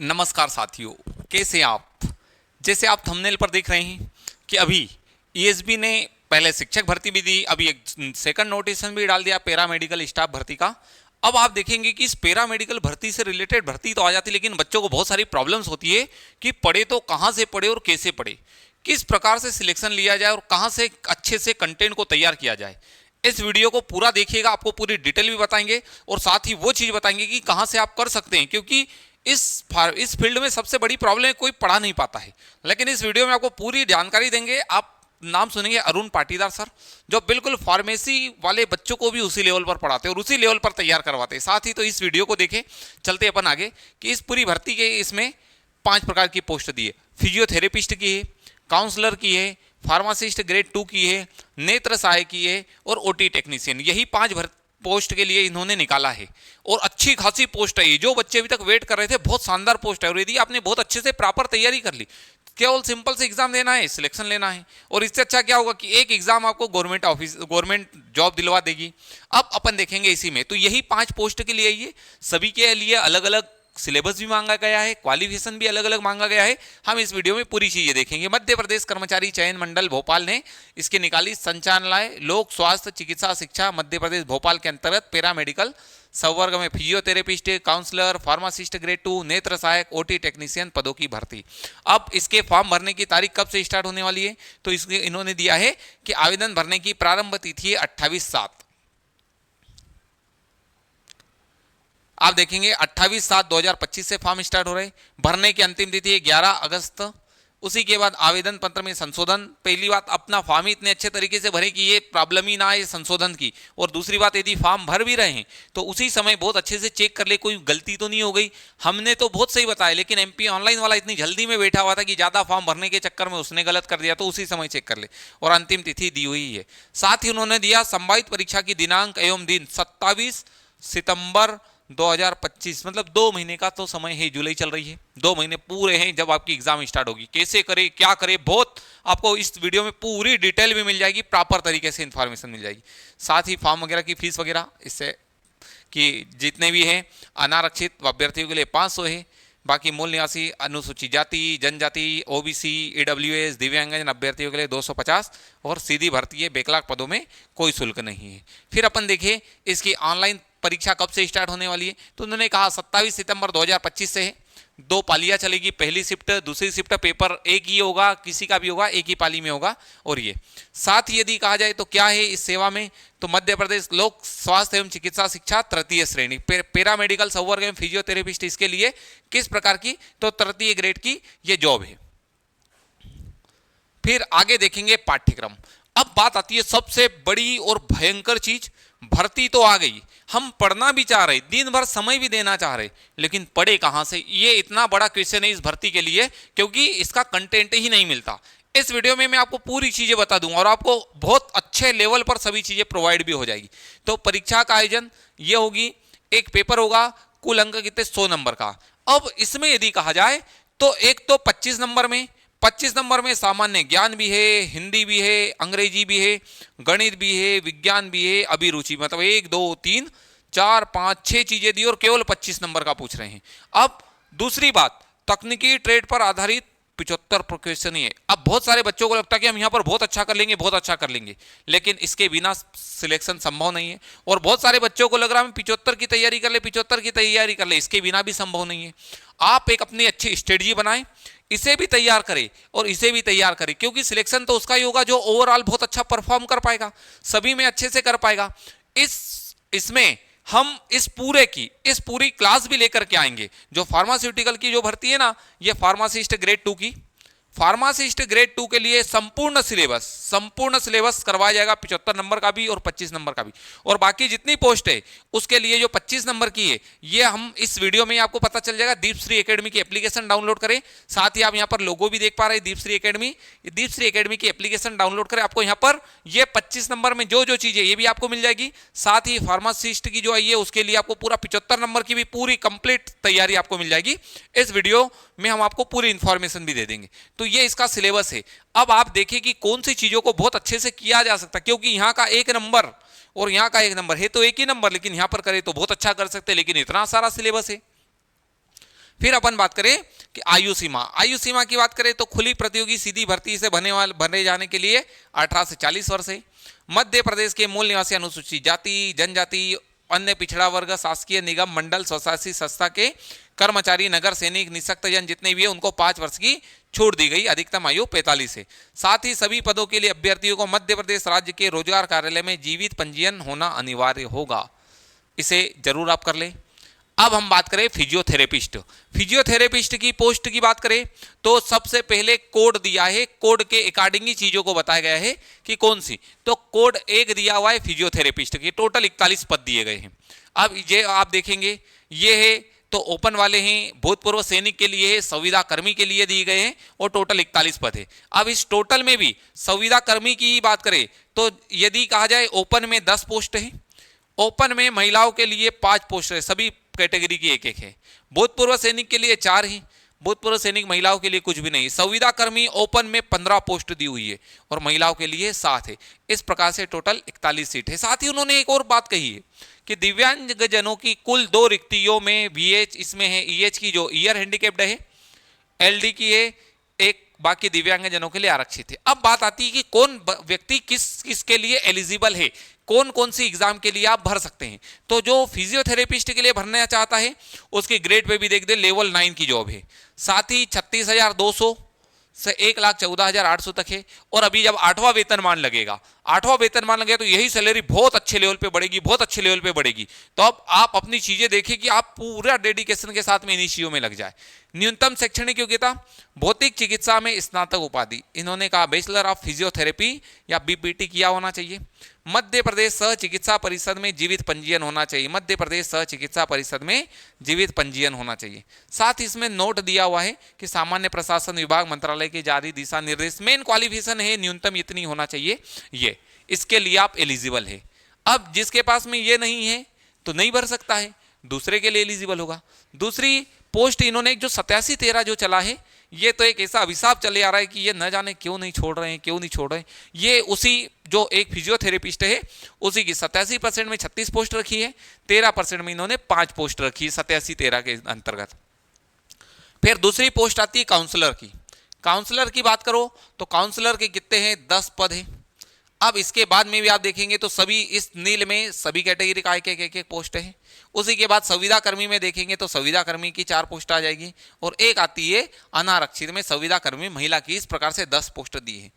नमस्कार साथियों, कैसे हैं आप। जैसे आप थंबनेल पर देख रहे हैं कि अभी ईएसबी ने पहले शिक्षक भर्ती भी दी, अभी एक सेकंड नोटिफिकेशन भी डाल दिया पैरा मेडिकल स्टाफ भर्ती का। अब आप देखेंगे कि इस पैरा मेडिकल भर्ती से रिलेटेड भर्ती तो आ जाती है, लेकिन बच्चों को बहुत सारी प्रॉब्लम्स होती है कि पढ़े तो कहाँ से पढ़े और कैसे पढ़े, किस प्रकार से सिलेक्शन लिया जाए और कहाँ से अच्छे से कंटेंट को तैयार किया जाए। इस वीडियो को पूरा देखिएगा, आपको पूरी डिटेल भी बताएंगे और साथ ही वो चीज़ बताएंगे कि कहाँ से आप कर सकते हैं, क्योंकि इस फील्ड में सबसे बड़ी प्रॉब्लम है कोई पढ़ा नहीं पाता है। लेकिन इस वीडियो में आपको पूरी जानकारी देंगे। आप नाम सुनेंगे अरुण पाटीदार सर, जो बिल्कुल फार्मेसी वाले बच्चों को भी उसी लेवल पर पढ़ाते हैं और उसी लेवल पर तैयार करवाते हैं। साथ ही तो इस वीडियो को देखें, चलते अपन आगे कि इस पूरी भर्ती के इसमें 5 प्रकार की पोस्ट दी है। फिजियोथेरेपिस्ट की है, काउंसलर की है, फार्मासिस्ट ग्रेड 2 की है, नेत्र सहायक की है और ओटी टेक्नीशियन। यही 5 पोस्ट के लिए इन्होंने निकाला है और अच्छी खासी पोस्ट है ये। जो बच्चे अभी तक वेट कर रहे थे, बहुत शानदार पोस्ट है। और यदि आपने बहुत अच्छे से प्रॉपर तैयारी कर ली, केवल सिंपल से एग्जाम देना है, सिलेक्शन लेना है। और इससे अच्छा क्या होगा कि एक एग्जाम आपको गवर्नमेंट जॉब दिलवा देगी। अब अपन देखेंगे इसी में, तो यही 5 पोस्ट के लिए ये सभी के लिए अलग अलग सिलेबस भी मांगा गया है, क्वालिफिकेशन भी अलग अलग मांगा गया है। हम इस वीडियो में पूरी चीजें देखेंगे। मध्य प्रदेश कर्मचारी चयन मंडल भोपाल ने इसके निकाली। संचालनालय लोक स्वास्थ्य चिकित्सा शिक्षा मध्य प्रदेश भोपाल के अंतर्गत पैरा मेडिकल संवर्ग में फिजियोथेरेपिस्ट, काउंसलर, फार्मासिस्ट ग्रेड 2, नेत्र सहायक, ओटी टेक्नीशियन पदों की भर्ती। अब इसके फॉर्म भरने की तारीख कब से स्टार्ट होने वाली है, तो इसके इन्होंने दिया है कि आवेदन भरने की प्रारंभ तिथि है 28/7। आप देखेंगे 28/7/2025 से फॉर्म स्टार्ट हो रहे हैं। भरने की अंतिम तिथि है 11 अगस्त। उसी के बाद आवेदन पत्र में संशोधन। पहली बात, अपना फॉर्म ही इतने अच्छे तरीके से भरें कि ये प्रॉब्लम ही ना आए संशोधन की। और दूसरी बात, यदि फॉर्म भर भी रहे हैं तो उसी समय बहुत अच्छे से चेक कर ले कोई गलती तो नहीं हो गई। हमने तो बहुत सही बताया, लेकिन एमपी ऑनलाइन वाला इतनी जल्दी में बैठा हुआ था कि ज्यादा फॉर्म भरने के चक्कर में उसने गलत कर दिया, तो उसी समय चेक कर ले। और अंतिम तिथि दी हुई है। साथ ही उन्होंने दिया संभावित परीक्षा की दिनांक एवं दिन 27 सितंबर 2025, मतलब 2 महीने का तो समय है। जुलाई चल रही है, 2 महीने पूरे हैं जब आपकी एग्जाम स्टार्ट होगी। कैसे करे, क्या करे, बहुत आपको इस वीडियो में पूरी डिटेल भी मिल जाएगी, प्रॉपर तरीके से इंफॉर्मेशन मिल जाएगी। साथ ही फॉर्म वगैरह की फीस वगैरह इससे कि जितने भी हैं अनारक्षित अभ्यर्थियों के लिए 500 है। बाकी मूल निवासी, अनुसूचित जाति, जनजाति, ओबीसी, ईडब्ल्यूएस, दिव्यांगजन अभ्यर्थियों के लिए 250 और सीधी भर्ती है। बैकलॉग पदों में कोई शुल्क नहीं है। फिर अपन देखें इसकी ऑनलाइन परीक्षा कब से स्टार्ट होने वाली है, तो उन्होंने कहा 27 सितंबर 2025 से है। 2 पालियां चलेगी, पहली शिफ्ट, दूसरी शिफ्ट। पेपर एक ही होगा, किसी का भी होगा, एक ही पाली में होगा। और ये साथ ही यदि कहा जाए तो क्या है इस सेवा में, तो मध्य प्रदेश लोक स्वास्थ्य एवं चिकित्सा शिक्षा तृतीय श्रेणी पैरा मेडिकल संवर्ग एवं फिजियोथेरेपिस्ट, इसके लिए किस प्रकार की, तो तृतीय ग्रेड की ये जॉब है। फिर आगे देखेंगे पाठ्यक्रम। अब बात आती है सबसे बड़ी और भयंकर चीज, भर्ती तो आ गई, हम पढ़ना भी चाह रहे, दिन भर समय भी देना चाह रहे, लेकिन पढ़े कहां से। ये इतना बड़ा क्वेश्चन है इस भर्ती के लिए, क्योंकि इसका कंटेंट ही नहीं मिलता। इस वीडियो में मैं आपको पूरी चीजें बता दूंगा और आपको बहुत अच्छे लेवल पर सभी चीजें प्रोवाइड भी हो जाएगी। तो परीक्षा का आयोजन ये होगी, एक पेपर होगा, कुल अंक कितने, 100 नंबर का। अब इसमें यदि कहा जाए तो एक तो 25 नंबर में सामान्य ज्ञान भी है, हिंदी भी है, अंग्रेजी भी है, गणित भी है, विज्ञान भी है, अभिरुचि, मतलब 1 2 3 4 5 6 चीजें दी और केवल 25 नंबर का पूछ रहे हैं। अब दूसरी बात, तकनीकी ट्रेड पर आधारित 75 क्वेश्चन ही है। अब बहुत सारे बच्चों को लगता है कि हम यहाँ पर बहुत अच्छा कर लेंगे, बहुत अच्छा कर लेंगे, लेकिन इसके बिना सिलेक्शन संभव नहीं है। और बहुत सारे बच्चों को लग रहा है हम 75 की तैयारी कर ले, 75 की तैयारी कर ले, इसके बिना भी संभव नहीं है। आप एक अपनी अच्छी स्ट्रेटजी बनाएं, इसे भी तैयार करें और इसे भी तैयार करें, क्योंकि सिलेक्शन तो उसका ही होगा जो ओवरऑल बहुत अच्छा परफॉर्म कर पाएगा, सभी में अच्छे से कर पाएगा। इसमें हम इस पूरी क्लास भी लेकर के आएंगे। जो फार्मास्यूटिकल की जो भर्ती है ना, ये फार्मासिस्ट ग्रेड 2 की, फार्मासिस्ट ग्रेड 2 के लिए संपूर्ण सिलेबस करवाया जाएगा, 75 नंबर का भी और 25 नंबर का भी। और बाकी जितनी पोस्ट है उसके लिए जो 25 नंबर की है, ये हम इस वीडियो में आपको पता चल जाएगा। दीपश्री एकेडमी की एप्लीकेशन डाउनलोड करें। साथ ही आप यहाँ पर लोगो भी देख पा रहे हैं, दीपश्री एकेडमी की एप्लीकेशन डाउनलोड करें। आपको यहाँ पर ये 25 नंबर में जो जो चीजें ये भी आपको मिल जाएगी। साथ ही फार्मासिस्ट की जो आई है उसके लिए आपको पूरा 75 नंबर की भी पूरी कंप्लीट तैयारी आपको मिल जाएगी। इस वीडियो में हम आपको पूरी इंफॉर्मेशन भी दे देंगे। तो ये इसका सिलेबस है। अब आप देखिए कि कौन सी चीजों को बहुत अच्छे से किया जा सकता है, क्योंकि यहाँ का 1 नंबर और यहाँ का 1 नंबर है तो एक ही नंबर, लेकिन यहाँ पर करें तो बहुत अच्छा कर सकते हैं, लेकिन इतना सारा सिलेबस है। फिर अपन बात करें कि आयु सीमा, आयु सीमा की बात करें तो खुली प्रतियोगी सीधी भर्ती से भरे जाने के लिए 18 से 40 वर्ष है। मध्य प्रदेश के मूल निवासी अनुसूचित जाति, जनजाति, अन्य पिछड़ा वर्ग, शासकीय निगम मंडल, स्वशासी संस्था के कर्मचारी, नगर सैनिक, निःशक्त जन जितने भी है उनको 5 वर्ष की छूट दी गई, अधिकतम आयु 45 है। साथ ही सभी पदों के लिए अभ्यर्थियों को मध्य प्रदेश राज्य के रोजगार कार्यालय में जीवित पंजीयन होना अनिवार्य होगा, इसे जरूर आप कर लें। अब हम बात करें फिजियोथेरेपिस्ट, फिजियोथेरेपिस्ट की पोस्ट की बात करें तो सबसे पहले कोड दिया है, कोड के अकॉर्डिंग ही चीजों को बताया गया है कि कौन सी, तो कोड 1 दिया हुआ है फिजियोथेरेपिस्ट के, टोटल 41 पद दिए गए हैं। अब ये आप देखेंगे ये है तो ओपन वाले हैं, भूतपूर्व सैनिक के लिए है, संविदा कर्मी के लिए दिए गए हैं और टोटल 41 पद है। अब इस टोटल में भी संविदा कर्मी की बात करें तो यदि कहा जाए ओपन में 10 पोस्ट है, ओपन में महिलाओं के लिए 5 पोस्ट है, सभी कैटेगरी की एक एक है। भूतपूर्व सैनिक के लिए 4 ही, भूतपूर्व सैनिक महिलाओं के लिए कुछ भी नहीं। संविदा कर्मी ओपन में 15 पोस्ट दी हुई है और महिलाओं के लिए 7 है। इस प्रकार से टोटल 41 सीट है। साथ ही उन्होंने एक और बात कही है कि दिव्यांगजनों की कुल 2 रिक्तियों में VH इसमें है, EH की जो ईयर हैंडीकैप्ड है, LD की है एक, बाकी दिव्यांगजनों के लिए आरक्षित है। अब बात आती है कि कौन व्यक्ति किस किसके लिए एलिजिबल है, कौन कौन सी एग्जाम के लिए आप भर सकते हैं। तो जो फिजियोथेरेपिस्ट के लिए भरना चाहता है उसकी ग्रेड पे भी देख दे, लेवल 9 की जॉब है। साथ ही 36,200 से 1,14,800 तक है। और अभी जब 8वां वेतनमान लगेगा, 8वां वेतनमान लगेगा तो यही सैलरी बहुत अच्छे लेवल पे बढ़ेगी, बहुत अच्छे लेवल पे बढ़ेगी। तो अब आप अपनी चीजें देखिए कि आप पूरा डेडिकेशन के साथ में इन चीजों में लग जाए। न्यूनतम शैक्षणिक योग्यता भौतिक चिकित्सा में स्नातक उपाधि, इन्होंने कहा बैचलर ऑफ फिजियोथेरेपी या BPT किया होना चाहिए। मध्य प्रदेश सह चिकित्सा परिषद में जीवित पंजीयन होना चाहिए, मध्य प्रदेश सह चिकित्सा परिषद में जीवित पंजीयन होना चाहिए। साथ ही इसमें नोट दिया हुआ है कि सामान्य प्रशासन विभाग मंत्रालय के जारी दिशा निर्देश, मेन क्वालिफिकेशन है न्यूनतम इतनी होना चाहिए, ये इसके लिए आप एलिजिबल है। अब जिसके पास में ये नहीं है तो नहीं भर सकता है, दूसरे के लिए एलिजिबल होगा। दूसरी पोस्ट इन्होंने जो 87-13 जो चला है, ये तो एक ऐसा अभिशाप चले आ रहा है कि ये न जाने क्यों नहीं छोड़ रहे हैं, क्यों नहीं छोड़ रहे हैं। ये उसी जो एक फिजियोथेरेपिस्ट है उसी की 87% में 36 पोस्ट रखी है, 13% में इन्होंने 5 पोस्ट रखी है 87-13 के अंतर्गत। फिर दूसरी पोस्ट आती है काउंसलर की। काउंसलर की बात करो तो काउंसलर के कितने हैं, 10 पद है। अब इसके बाद में भी आप देखेंगे तो सभी इस नील में सभी कैटेगरी का एक पोस्ट है। उसी के बाद संविदा कर्मी में देखेंगे तो संविदा कर्मी की 4 पोस्ट आ जाएगी और एक आती है अनारक्षित में संविदा कर्मी महिला की, इस प्रकार से 10 पोस्ट दी है।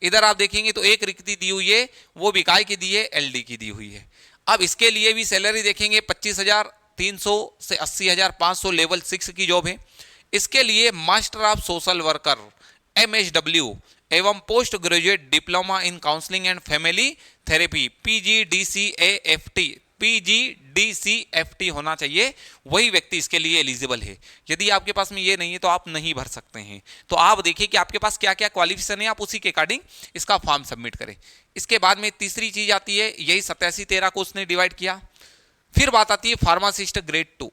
इधर आप देखेंगे तो एक रिक्ति दी हुई है, वो भी काय की दी है, LD की दी हुई है। अब इसके लिए भी सैलरी देखेंगे 25,300 से 80,500 लेवल 6 की जॉब है। इसके लिए master of social worker MSW एवं post graduate diploma in counselling and family therapy PGDCAFT होना चाहिए, वही व्यक्ति इसके लिए एलिजिबल है। यदि आपके पास में ये नहीं है तो आप नहीं भर सकते हैं। तो आप देखिए कि आपके पास क्या क्या क्वालिफिकेशन है, आप उसी के अकॉर्डिंग इसका फॉर्म सबमिट करें। इसके बाद में तीसरी चीज आती है, यही 87-13 को उसने डिवाइड किया। फिर बात आती है फार्मासिस्ट ग्रेड 2।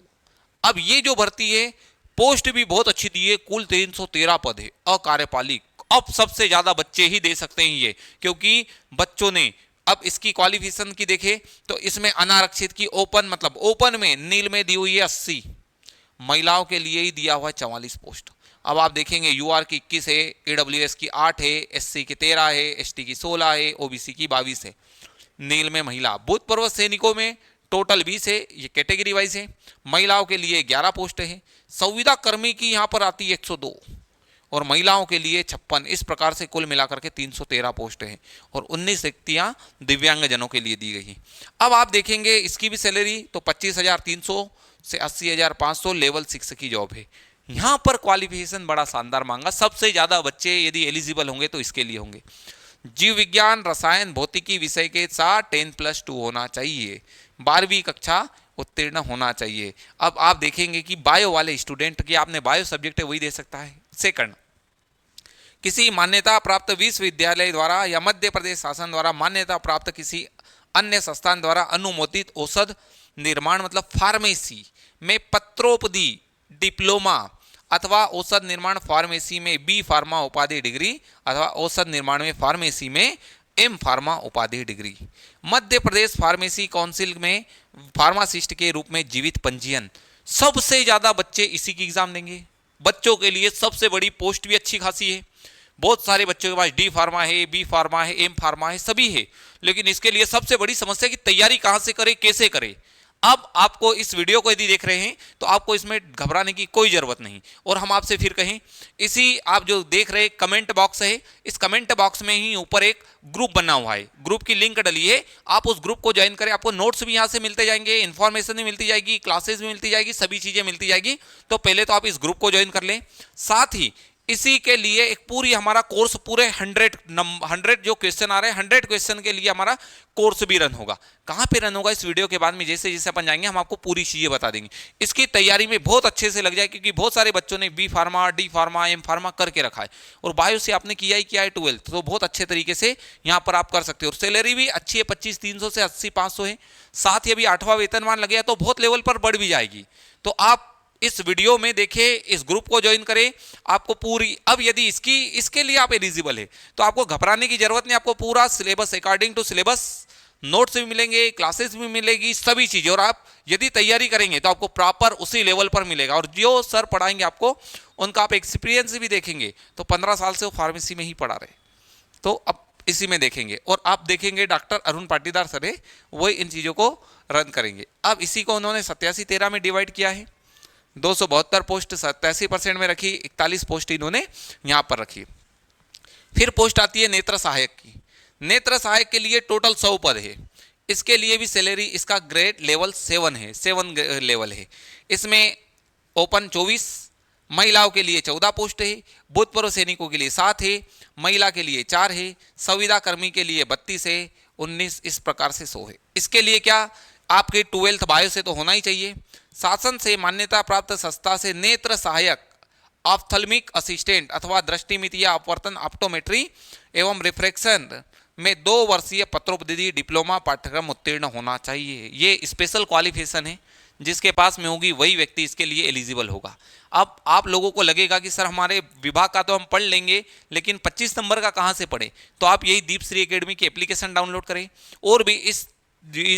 अब ये जो भर्ती है पोस्ट भी बहुत अच्छी दी है, कुल 313 पद है, अकार्यपालिक। अब सबसे ज्यादा बच्चे ही दे सकते हैं ये, क्योंकि बच्चों ने अब इसकी क्वालिफिकेशन की देखे तो इसमें अनारक्षित की ओपन मतलब ओपन में नील में दी हुई है 80, महिलाओं के लिए ही दिया हुआ है 44 पोस्ट। अब आप देखेंगे UR की 21 है, AWS की 8 है, SC की 13 है, ST की 16 है, OBC की 22 है। नील में महिला। भूतपूर्व सैनिकों में टोटल 20 है, ये कैटेगरी वाइज है। महिलाओं के लिए 11 पोस्ट है। संविदा कर्मी की यहाँ पर आती है 102 और महिलाओं के लिए 56। इस प्रकार से कुल मिलाकर के 313 पोस्ट है और 19 रिक्तियां दिव्यांगजनों के लिए दी गई। अब आप देखेंगे इसकी भी सैलरी तो 25,300 से 80,500 लेवल 6 की जॉब है। यहाँ पर क्वालिफिकेशन बड़ा शानदार मांगा, सबसे ज्यादा बच्चे यदि एलिजिबल होंगे तो इसके लिए होंगे। जीव विज्ञान रसायन भौतिकी विषय के साथ 10+2 होना चाहिए, 12वीं कक्षा उत्तीर्ण होना चाहिए। अब आप देखेंगे कि बायो वाले स्टूडेंट की आपने बायो सब्जेक्ट है वही दे सकता है। सेकंड, किसी मान्यता प्राप्त विश्वविद्यालय द्वारा या मध्य प्रदेश शासन द्वारा मान्यता प्राप्त किसी अन्य संस्थान द्वारा अनुमोदित औषध निर्माण मतलब फार्मेसी में पत्रोपदी डिप्लोमा अथवा औषध निर्माण फार्मेसी में B फार्मा उपाधि डिग्री अथवा औषध निर्माण में फार्मेसी में M फार्मा उपाधि degree. Madhya Pradesh pharmacy council में फार्मासिस्ट के रूप में जीवित पंजीयन सबसे ज्यादा बच्चे इसी की एग्जाम देंगे। बच्चों के लिए सबसे बड़ी पोस्ट भी अच्छी खासी है, बहुत सारे बच्चों के पास डी फार्मा है, बी फार्मा है, एम फार्मा है, सभी है। लेकिन इसके लिए सबसे बड़ी समस्या कि तैयारी कहां से करें, कैसे करें। अब आपको इस वीडियो को यदि देख रहे हैं तो आपको इसमें घबराने की कोई जरूरत नहीं। और हम आपसे फिर कहें, इसी आप जो देख रहे कमेंट बॉक्स है, इस कमेंट बॉक्स में ही ऊपर एक ग्रुप बना हुआ है, ग्रुप की लिंक डली है, आप उस ग्रुप को ज्वाइन करें। आपको नोट्स भी यहां से मिलते जाएंगे, इन्फॉर्मेशन भी मिलती जाएगी, क्लासेस भी मिलती जाएगी, सभी चीजें मिलती जाएगी। तो पहले तो आप इस ग्रुप को ज्वाइन कर लें। साथ ही इसी के लिए एक पूरी हमारा कोर्स, पूरे 100 जो क्वेश्चन आ रहे हैं, 100 क्वेश्चन के लिए हमारा कोर्स भी रन होगा। कहां पे रन होगा, इस वीडियो के बाद में जैसे जैसे अपन जाएंगे हम आपको पूरी चीजें बता देंगे। इसकी तैयारी में बहुत अच्छे से लग जाए, क्योंकि बहुत सारे बच्चों ने B pharma, D pharma, M pharma करके रखा है, और बायो से आपने किया ही किया है 12th, तो बहुत अच्छे तरीके से यहां पर आप कर सकते हो। और सैलरी भी अच्छी है, 25,300 से 80,500 है। साथ ही अभी 8वां वेतनमान लग गया तो बहुत लेवल पर बढ़ भी जाएगी। तो आप इस वीडियो में देखें, इस ग्रुप को ज्वाइन करें, आपको पूरी, अब यदि इसके लिए आप एलिजिबल है तो आपको घबराने की जरूरत नहीं। आपको पूरा syllabus, according to syllabus notes भी मिलेंगे, क्लासेस भी मिलेगी, सभी चीजें। और आप यदि तैयारी करेंगे तो आपको प्रॉपर उसी लेवल पर मिलेगा। और जो सर पढ़ाएंगे आपको, उनका आप एक्सपीरियंस भी देखेंगे तो 15 साल से वो फार्मेसी में ही पढ़ा रहे, तो अब इसी में देखेंगे। और आप देखेंगे डॉक्टर अरुण पाटीदार सर है, वही इन चीजों को रन करेंगे। अब इसी को उन्होंने 87-13 में डिवाइड किया है, 272 पोस्ट 87% में रखी, 41 पोस्ट इन्होंने यहां पर रखी। फिर पोस्ट आती है नेत्र सहायक की। नेत्र सहायक के लिए टोटल 100 पद है। इसके लिए भी सैलरी, इसका ग्रेड लेवल 7 है, 7 लेवल है। इसमें ओपन 24, महिलाओं के लिए 14 पोस्ट है, भूतपूर्व सैनिकों के लिए 7 है, महिला के लिए 4 है, संविदा कर्मी के लिए 32 है, 19, इस प्रकार से 100 है। इसके लिए क्या, आपके 12th बायो से तो होना ही चाहिए। शासन से मान्यता प्राप्त संस्था से नेत्र सहायक, ऑप्थल्मिक असिस्टेंट अथवा दृष्टिमितीय अपवर्तन, ऑप्टोमेट्री एवं रिफ्रैक्शन में 2 वर्षीय पत्रोपयोगी डिप्लोमा पाठ्यक्रम उत्तीर्ण होना चाहिए। ये स्पेशल क्वालिफिकेशन है, जिसके पास में होगी वही व्यक्ति इसके लिए एलिजिबल होगा। अब आप लोगों को लगेगा कि सर हमारे विभाग का तो हम पढ़ लेंगे, लेकिन 25 नंबर का कहाँ से पढ़े, तो आप यही दीपश्री एकेडमी की एप्लीकेशन डाउनलोड करें। और भी इस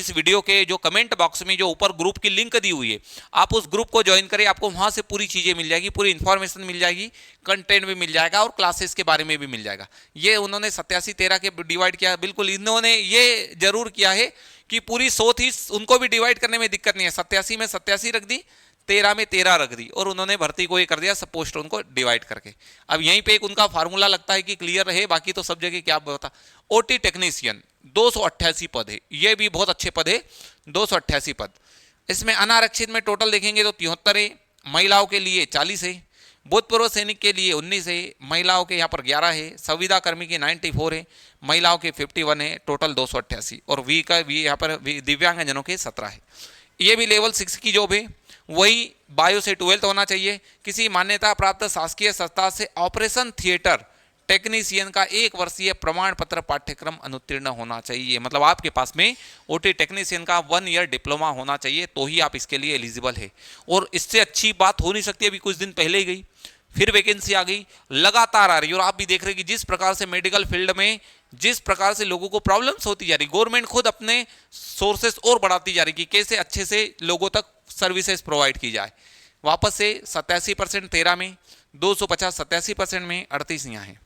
वीडियो के जो कमेंट बॉक्स में जो ऊपर ग्रुप की लिंक दी हुई है, आप उस ग्रुप को ज्वाइन करें, आपको वहां से पूरी चीजें मिल जाएगी, पूरी इंफॉर्मेशन मिल जाएगी, कंटेंट भी मिल जाएगा और क्लासेस के बारे में भी मिल जाएगा। ये उन्होंने 87-13 के डिवाइड किया, बिल्कुल इन्होंने ये जरूर किया है कि पूरी 100 थी, उनको भी डिवाइड करने में दिक्कत नहीं है। 87 में 87 रख दी, 13 में 13 रख दी, और उन्होंने भर्ती को ये कर दिया सब पोस्ट उनको डिवाइड करके। अब यहीं पे एक उनका फार्मूला लगता है कि क्लियर रहे, बाकी तो सब जगह क्या बता। ओटी टेक्नीशियन 288 पद है, ये भी बहुत अच्छे पद है, 288 पद। इसमें अनारक्षित में टोटल देखेंगे तो 73 है, महिलाओं के लिए 40 है, भूतपूर्व सैनिक के लिए 19 है, महिलाओं के यहाँ पर 11 है, संविदा कर्मी के 94 है, महिलाओं के 51 है, टोटल 288। और वी यहाँ पर दिव्यांगजनों के 17 है। ये भी लेवल 6 की जॉब है, वही बायो से 12th होना चाहिए। किसी मान्यता प्राप्त शासकीय संस्था से ऑपरेशन थिएटर टेक्नीशियन का 1 वर्षीय प्रमाण पत्र पाठ्यक्रम अनुत्तीर्ण होना चाहिए। मतलब आपके पास में ओटी टेक्नीशियन का 1 ईयर डिप्लोमा होना चाहिए, तो ही आप इसके लिए एलिजिबल है। और इससे अच्छी बात हो नहीं सकती। अभी कुछ दिन पहले ही गई, फिर वैकेंसी आ गई, लगातार आ रही है। और आप भी देख रहे हैं कि जिस प्रकार से मेडिकल फील्ड में जिस प्रकार से लोगों को प्रॉब्लम्स होती जा रही, गवर्नमेंट खुद अपने सोर्सेस और बढ़ाती जा रही कि कैसे अच्छे से लोगों तक सर्विसेज प्रोवाइड की जाए। वापस से 87% 13 में, 250 87% में, 38 यहाँ है।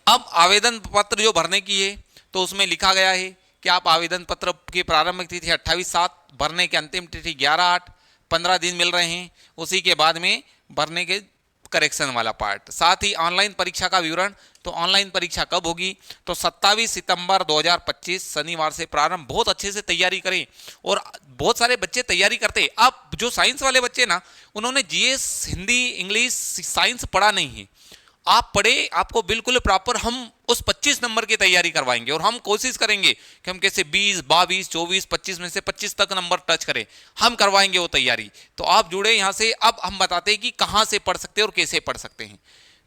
अब आवेदन पत्र जो भरने की है, तो उसमें लिखा गया है कि आप आवेदन पत्र की प्रारंभिक तिथि 28/7, भरने की अंतिम तिथि 11/8, 15 दिन मिल रहे हैं। उसी के बाद में भरने के करेक्शन वाला पार्ट, साथ ही ऑनलाइन परीक्षा का विवरण। तो ऑनलाइन परीक्षा कब होगी, तो 27 सितंबर 2025 शनिवार से प्रारंभ। बहुत अच्छे से तैयारी करें, और बहुत सारे बच्चे तैयारी करते। अब जो साइंस वाले बच्चे ना, उन्होंने जीएस, हिंदी, इंग्लिश, साइंस पढ़ा नहीं है। आप पढ़े, आपको बिल्कुल प्रॉपर हम उस 25 नंबर की तैयारी करवाएंगे, और हम कोशिश करेंगे कि हम कैसे 20, 22, 24, 25 में से 25 तक नंबर टच करें, हम करवाएंगे वो तैयारी। तो आप जुड़े यहाँ से। अब हम बताते हैं कि कहाँ से पढ़ सकते हैं और कैसे पढ़ सकते हैं।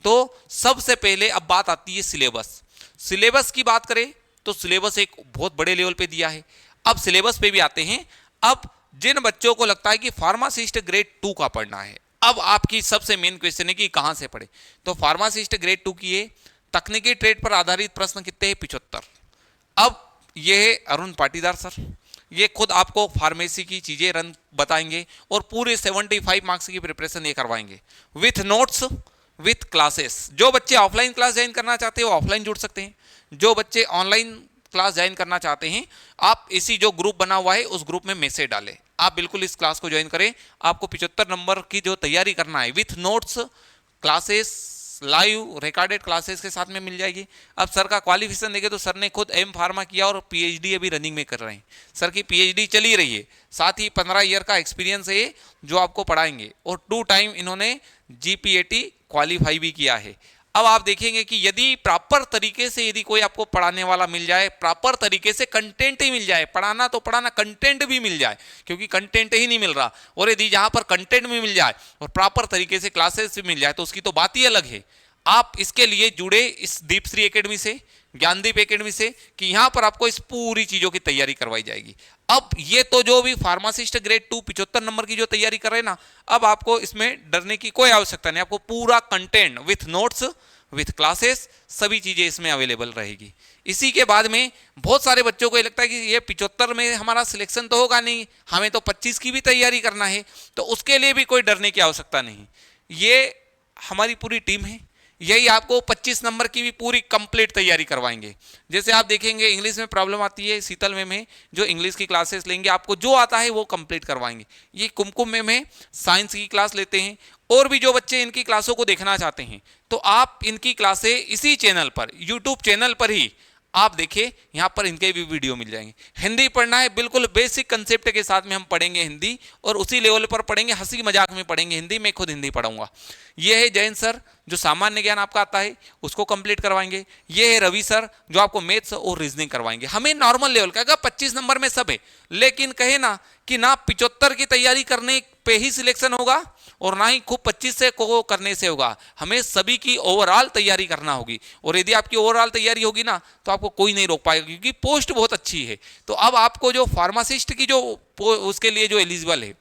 तो सबसे पहले अब बात आती है सिलेबस। सिलेबस की बात करें तो सिलेबस एक बहुत बड़े लेवल पे दिया है। अब सिलेबस पे भी आते हैं। अब जिन बच्चों को लगता है कि फार्मासिस्ट ग्रेड 2 का पढ़ना है, अब आपकी सबसे मेन क्वेश्चन है कि कहां से पढ़े। तो फार्मासिस्ट ग्रेड 2 की है, तकनीकी ट्रेड पर आधारित प्रश्न कितने हैं, 75। अब ये है अरुण पाटीदार सर, ये खुद आपको फार्मेसी की चीजें रन बताएंगे और पूरे 75 मार्क्स की प्रिपरेशन ये करवाएंगे विथ नोट्स विथ क्लासेस। जो बच्चे ऑफलाइन क्लास ज्वाइन करना चाहते हैं वो ऑफलाइन जुड़ सकते हैं, जो बच्चे ऑनलाइन क्लास ज्वाइन करना चाहते हैं आप इसी जो ग्रुप बना हुआ है उस ग्रुप में मैसेज डालें, आप बिल्कुल इस क्लास को ज्वाइन करें। आपको 75 नंबर की जो तैयारी करना है with notes classes live recorded classes के साथ में मिल जाएगी। अब सर का क्वालिफिकेशन देखें तो सर ने खुद एम फार्मा किया और पीएचडी अभी रनिंग में कर रहे हैं, सर की पीएचडी चली रही है, साथ ही 15 ईयर का एक्सपीरियंस है जो आपको पढ़ाएंगे और 2 टाइम इन्होंने जीपीएटी क्वालिफाई भी किया है। अब आप देखेंगे कि यदि प्रॉपर तरीके से यदि कोई आपको पढ़ाने वाला मिल जाए, प्रॉपर तरीके से कंटेंट ही मिल जाए, पढ़ाना तो पढ़ाना कंटेंट भी मिल जाए क्योंकि कंटेंट ही नहीं मिल रहा, और यदि जहां पर कंटेंट भी मिल जाए और प्रॉपर तरीके से क्लासेस भी मिल जाए तो उसकी तो बात ही अलग है। आप इसके लिए जुड़े इस दीपश्री एकेडमी से, ज्ञानदीप एकेडमी से, कि यहां पर आपको इस पूरी चीजों की तैयारी करवाई जाएगी। अब ये तो जो भी फार्मासिस्ट ग्रेड 2 75 नंबर की जो तैयारी कर रहे हैं ना, अब आपको इसमें डरने की कोई आवश्यकता नहीं, आपको पूरा content with notes with classes सभी चीजें इसमें अवेलेबल रहेगी। इसी के बाद में बहुत सारे बच्चों को ये लगता है कि ये 75 में हमारा सिलेक्शन तो होगा नहीं, हमें तो 25 की भी तैयारी करना है, तो उसके लिए भी कोई डरने की आवश्यकता नहीं। ये हमारी पूरी टीम है, यही आपको 25 नंबर की भी पूरी कंप्लीट तैयारी करवाएंगे। जैसे आप देखेंगे इंग्लिश में प्रॉब्लम आती है, शीतल मैम है जो इंग्लिश की क्लासेस लेंगे, आपको जो आता है वो कंप्लीट करवाएंगे। ये कुमकुम मैम है साइंस की क्लास लेते हैं, और भी जो बच्चे इनकी क्लासों को देखना चाहते हैं तो आप इनकी क्लासें इसी चैनल पर यूट्यूब चैनल पर ही आप देखिए, यहाँ पर इनके भी वीडियो मिल जाएंगे। हिंदी पढ़ना है बिल्कुल बेसिक कंसेप्ट के साथ में हम पढ़ेंगे हिंदी, और उसी लेवल पर पढ़ेंगे, हंसी मजाक में पढ़ेंगे हिंदी, मैं खुद हिंदी पढ़ाऊंगा। ये है जैन सर जो सामान्य ज्ञान आपका आता है उसको कंप्लीट करवाएंगे। ये है रवि सर जो आपको मैथ्स और रीजनिंग करवाएंगे। हमें नॉर्मल लेवल का 25 नंबर में सब है, लेकिन कहे ना कि ना 75 की तैयारी करने पे ही सिलेक्शन होगा और ना ही खूब 25 से को करने से होगा, हमें सभी की ओवरऑल तैयारी करना होगी। और यदि आपकी ओवरऑल तैयारी होगी ना तो आपको कोई नहीं रोक पाएगा क्योंकि पोस्ट बहुत अच्छी है। तो अब आपको जो फार्मासिस्ट की जो उसके लिए जो एलिजिबल है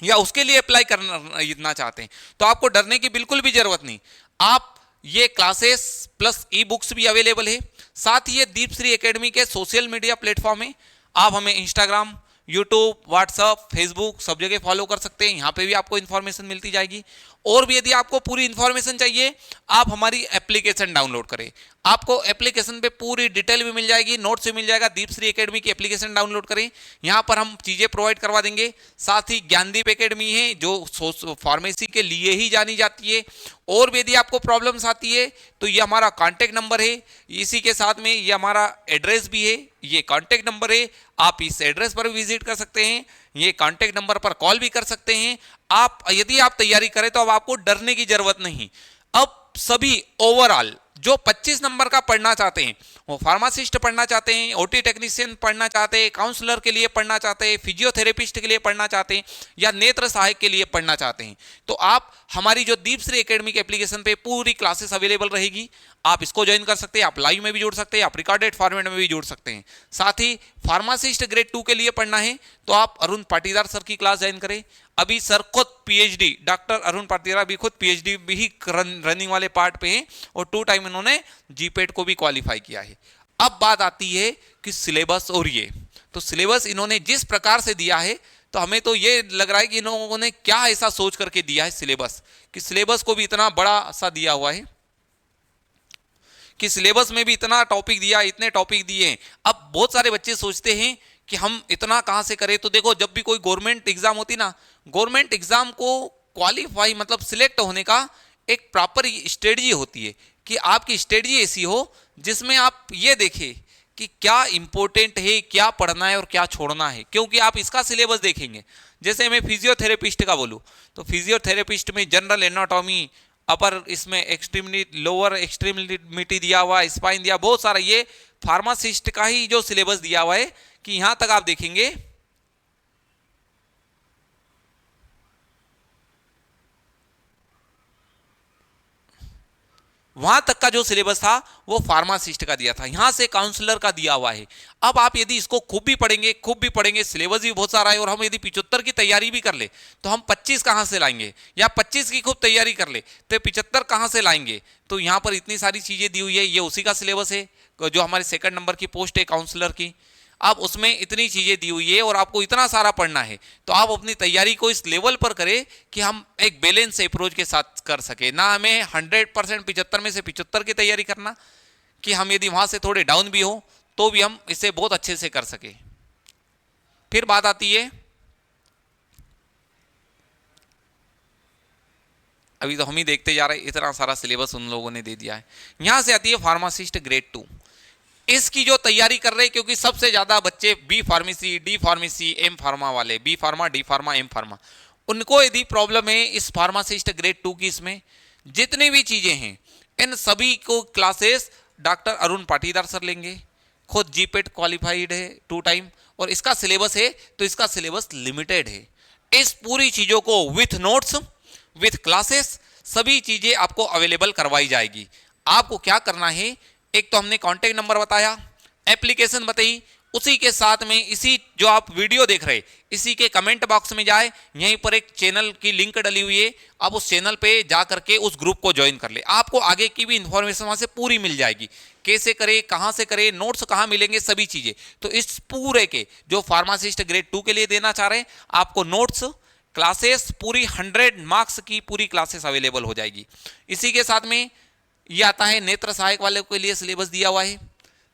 या उसके लिए अप्लाई करना चाहते हैं तो आपको डरने की बिल्कुल भी जरूरत नहीं। आप ये क्लासेस प्लस ई बुक्स भी अवेलेबल है, साथ ही ये दीपश्री एकेडमी के सोशल मीडिया प्लेटफॉर्म है। आप हमें इंस्टाग्राम, यूट्यूब, व्हाट्सअप, फेसबुक सब जगह फॉलो कर सकते हैं, यहाँ पे भी आपको इन्फॉर्मेशन मिलती जाएगी। और भी यदि आपको पूरी इन्फॉर्मेशन चाहिए आप हमारी एप्लीकेशन डाउनलोड करें, आपको एप्लीकेशन पे पूरी डिटेल भी मिल जाएगी, नोट्स भी मिल जाएगा। दीपश्री एकेडमी की एप्लीकेशन डाउनलोड करें, यहाँ पर हम चीज़ें प्रोवाइड करवा देंगे। साथ ही ज्ञानदीप एकेडमी है जो फार्मेसी के लिए ही जानी जाती है। और भी यदि आपको प्रॉब्लम्स आती है तो ये हमारा कॉन्टैक्ट नंबर है, इसी के साथ में ये हमारा एड्रेस भी है, ये कॉन्टैक्ट नंबर है, आप इस एड्रेस पर विजिट कर सकते हैं, ये कॉन्टैक्ट नंबर पर कॉल भी कर सकते हैं। आप यदि आप तैयारी करें तो अब आपको डरने की जरूरत नहीं। अब सभी ओवरऑल जो 25 नंबर का पढ़ना चाहते हैं, वो फार्मासिस्ट पढ़ना चाहते हैं, ओटी टेक्नीशियन पढ़ना चाहते हैं, काउंसलर के लिए पढ़ना चाहते हैं, फिजियोथेरेपिस्ट के लिए पढ़ना चाहते हैं या नेत्र सहायक के लिए पढ़ना चाहते हैं, तो आप हमारी जो दीपश्री एकेडमी के एप्लीकेशन पे पूरी क्लासेस अवेलेबल रहेगी, आप इसको ज्वाइन कर सकते हैं। आप लाइव में भी जुड़ सकते हैं, आप रिकॉर्डेड फॉर्मेट में भी जुड़ सकते हैं। साथ ही फार्मासिस्ट ग्रेड 2 के लिए पढ़ना है तो आप अरुण पाटीदार सर की क्लास ज्वाइन करें। अभी सर खुद पीएचडी, डॉक्टर अरुण पाटीदार भी खुद पीएचडी भी रनिंग वाले पार्ट पे हैं और 2 टाइम इन्होंने जीपेट को भी क्वालिफाई किया है। अब बात आती है कि सिलेबस, और ये तो सिलेबस इन्होंने जिस प्रकार से दिया है तो हमें तो ये लग रहा है कि इन लोगों ने क्या ऐसा सोच करके दिया है सिलेबस, कि सिलेबस को भी इतना बड़ा सा दिया हुआ है कि सिलेबस में भी इतना टॉपिक दिया, इतने टॉपिक दिए। अब बहुत सारे बच्चे सोचते हैं कि हम इतना कहां से करें, तो देखो जब भी कोई गवर्नमेंट एग्जाम होती ना, गवर्नमेंट एग्जाम को क्वालिफाई मतलब सिलेक्ट होने का एक प्रॉपर स्ट्रेटजी होती है कि आपकी स्ट्रेटजी ऐसी हो जिसमें आप ये देखें कि क्या इंपॉर्टेंट है, क्या पढ़ना है और क्या छोड़ना है। क्योंकि आप इसका सिलेबस देखेंगे, जैसे मैं फिजियोथेरेपिस्ट का बोलूँ तो फिजियोथेरेपिस्ट में जनरल एनाटॉमी, अपर इसमें एक्सट्रीमिटी, लोअर एक्सट्रीमिटी दिया हुआ, स्पाइन दिया, बहुत सारा, ये फार्मासिस्ट का ही जो सिलेबस दिया हुआ है कि यहां तक आप देखेंगे वहां तक का जो सिलेबस था वो फार्मासिस्ट का दिया था, यहां से काउंसलर का दिया हुआ है। अब आप यदि इसको खूब भी पढ़ेंगे, सिलेबस भी बहुत सारा है, और हम यदि 75 की तैयारी भी कर ले तो हम 25 कहां से लाएंगे, या 25 की खूब तैयारी कर ले तो 75 कहां से लाएंगे। तो यहां पर इतनी सारी चीजें दी हुई है, ये उसी का सिलेबस है जो हमारे 2nd नंबर की पोस्ट है काउंसलर की। अब उसमें इतनी चीजें दी हुई है और आपको इतना सारा पढ़ना है, तो आप अपनी तैयारी को इस लेवल पर करें कि हम एक बैलेंस अप्रोच के साथ कर सके। ना हमें 100% 75 में से 75 की तैयारी करना, कि हम यदि वहां से थोड़े डाउन भी हो तो भी हम इसे बहुत अच्छे से कर सके। फिर बात आती है, अभी तो हम ही देखते जा रहे हैं, इतना सारा सिलेबस उन लोगों ने दे दिया है। यहां से आती है फार्मासिस्ट ग्रेड 2, इसकी जो तैयारी कर रहे हैं, क्योंकि सबसे ज्यादा बच्चे B pharmacy, D pharmacy, M pharma वाले, B pharma, D pharma, M pharma, उनको यदि प्रॉब्लम है इस फार्मासिस्ट ग्रेड 2 की, इसमें जितनी भी चीजें हैं इन सभी को classes doctor Arun Patidar sir लेंगे। खुद जीपेट क्वालिफाइड है 2 टाइम, और इसका सिलेबस है तो इसका सिलेबस लिमिटेड है। इस पूरी चीजों को विथ नोट्स, विथ क्लासेस, सभी चीजें आपको अवेलेबल करवाई जाएगी। आपको क्या करना है, एक तो हमने कांटेक्ट नंबर बताया, एप्लीकेशन बताई, उसी के साथ में इसी जो आप वीडियो देख रहे इसी के कमेंट बॉक्स में जाए, यहीं पर एक चैनल की लिंक डली हुई है, आप उस चैनल पे जा करके उस ग्रुप को ज्वाइन कर ले। आपको आगे की भी इंफॉर्मेशन वहां से पूरी मिल जाएगी, कैसे करें, कहां से करें, नोट्स कहां मिलेंगे, सभी चीजें। तो इस पूरे के जो फार्मासिस्ट ग्रेड 2 के लिए देना चाह रहे हैं, आपको नोट्स, क्लासेस पूरी 100 मार्क्स की पूरी क्लासेस अवेलेबल हो जाएगी। इसी के साथ में ये आता है नेत्र सहायक वालों के लिए सिलेबस दिया हुआ है,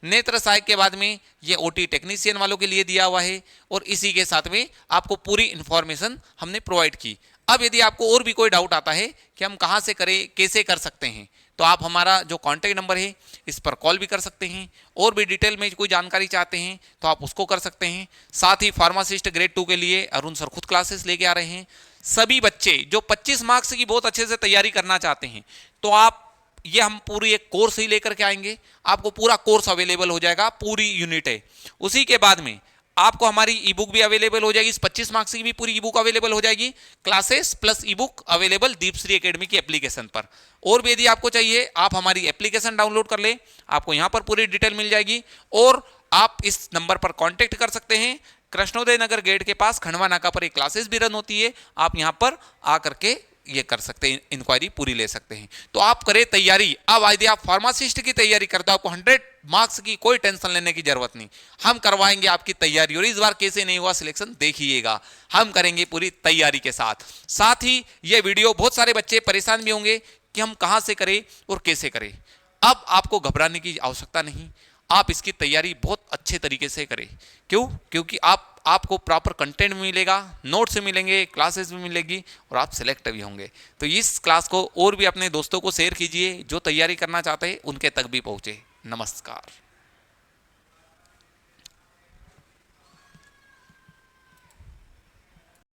नेत्र सहायक के बाद में ये ओटी टेक्नीशियन वालों के लिए दिया हुआ है, और इसी के साथ में आपको पूरी इंफॉर्मेशन हमने प्रोवाइड की। अब यदि आपको और भी कोई डाउट आता है कि हम कहां से करें, कैसे कर सकते हैं, तो आप हमारा जो कांटेक्ट नंबर है इस पर कॉल भी कर सकते हैं, और भी डिटेल में कोई जानकारी चाहते हैं तो आप उसको कर सकते हैं। साथ ही फार्मासिस्ट ग्रेड 2 के लिए अरुण सर खुद क्लासेस लेके आ रहे हैं। सभी बच्चे जो 25 मार्क्स की बहुत अच्छे से तैयारी करना चाहते हैं, तो आप ये हम पूरी एक कोर्स ही लेकर के आएंगे, आपको पूरा कोर्स अवेलेबल हो जाएगा, पूरी यूनिट है। उसी के बाद में आपको हमारी ई बुक भी अवेलेबल हो जाएगी, इस 25 मार्क्स की भी पूरी ई बुक अवेलेबल हो जाएगी, क्लासेस प्लस ई बुक अवेलेबल दीपश्री एकेडमी की एप्लीकेशन पर। और भी यदि आपको चाहिए, आप हमारी एप्लीकेशन डाउनलोड कर ले, आपको यहां पर पूरी डिटेल मिल जाएगी, और आप इस नंबर पर कॉन्टेक्ट कर सकते हैं। कृष्णोदय नगर गेट के पास खंडवा नाका पर एक क्लासेस भी रन होती है, आप यहां पर आकर के ये कर सकते हैं, इंक्वायरी पूरी ले सकते हैं। तो आप करें तैयारी। अब यदि आप फार्मासिस्ट की तैयारी करते हो, आपको 100 मार्क्स की कोई टेंशन लेने की जरूरत नहीं, हम करवाएंगे आपकी तैयारी। और इस बार कैसे नहीं हुआ सिलेक्शन देखिएगा, हम करेंगे पूरी तैयारी के साथ। साथ ही ये वीडियो बहुत सारे बच्चे परेशान भी होंगे कि हम कहां से करें और कैसे करें। अब आपको घबराने की आवश्यकता नहीं, आप इसकी तैयारी बहुत अच्छे तरीके से करें। क्यों? क्योंकि आपको प्रॉपर कंटेंट भी मिलेगा, नोट्स मिलेंगे, क्लासेस भी मिलेगी, और आप सिलेक्ट भी होंगे। तो इस क्लास को और भी अपने दोस्तों को शेयर कीजिए, जो तैयारी करना चाहते हैं उनके तक भी पहुंचे। नमस्कार।